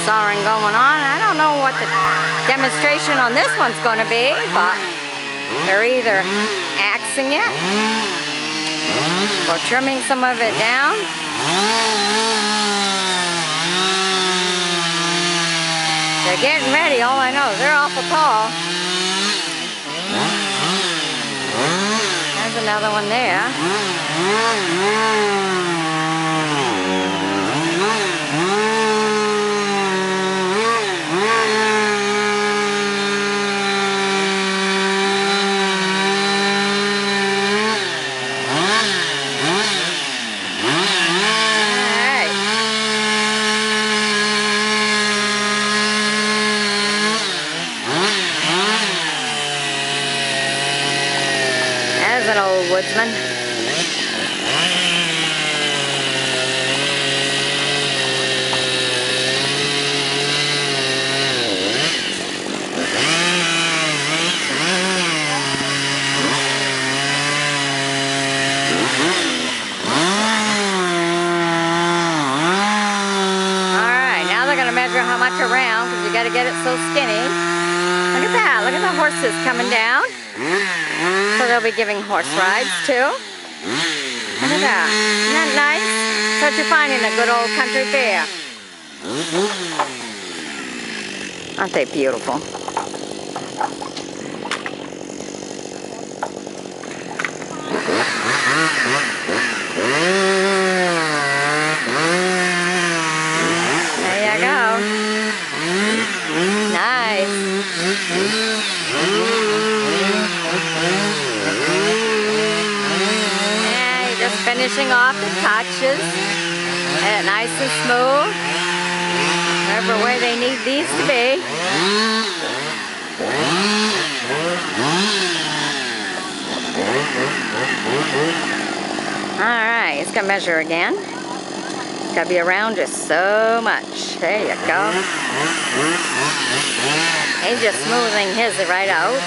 sawing going on. I don't know what the demonstration on this one's going to be, but they're either axing it or trimming some of it down. They're getting ready, all I know is they're awful tall. There's another one there. An old woodsman. Alright, now they're going to measure how much around because you got to get it so skinny. Look at that. Look at the horses coming down. So they'll be giving horse rides too. Look at that. Isn't that nice? That's what you find in a good old country fair. Aren't they beautiful? There you go. Nice. Finishing off the touches, and nice and smooth, wherever way they need these to be. Alright, it's going to measure again. It's got to be around just so much. There you go. He's just smoothing his right out.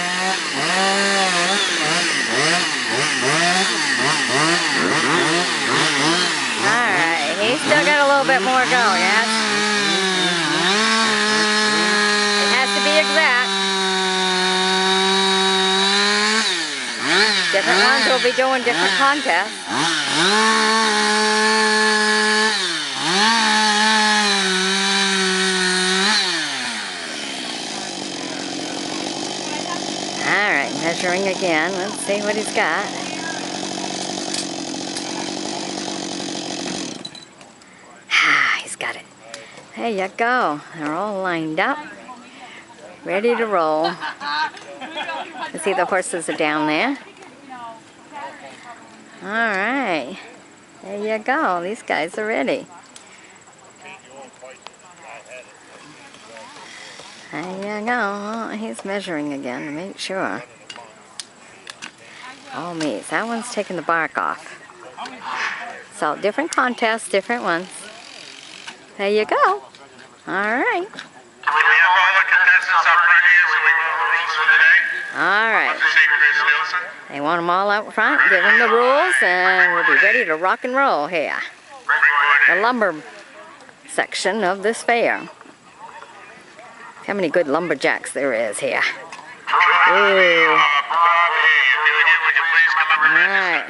Alright, he's still got a little bit more going, yes? It has to be exact. Different ones will be doing different contests. Alright, measuring again. Let's see what he's got. He's got it. There you go. They're all lined up. Ready to roll. You see the horses are down there. Alright. There you go. These guys are ready. There you go. Oh, he's measuring again to make sure. Oh, me. That one's taking the bark off. So, different contests, different ones. There you go. Alright. Alright. They want them all out front. Give them the rules and we'll be ready to rock and roll here. The lumber section of this fair. How many good lumberjacks there is here. Ooh. Alright.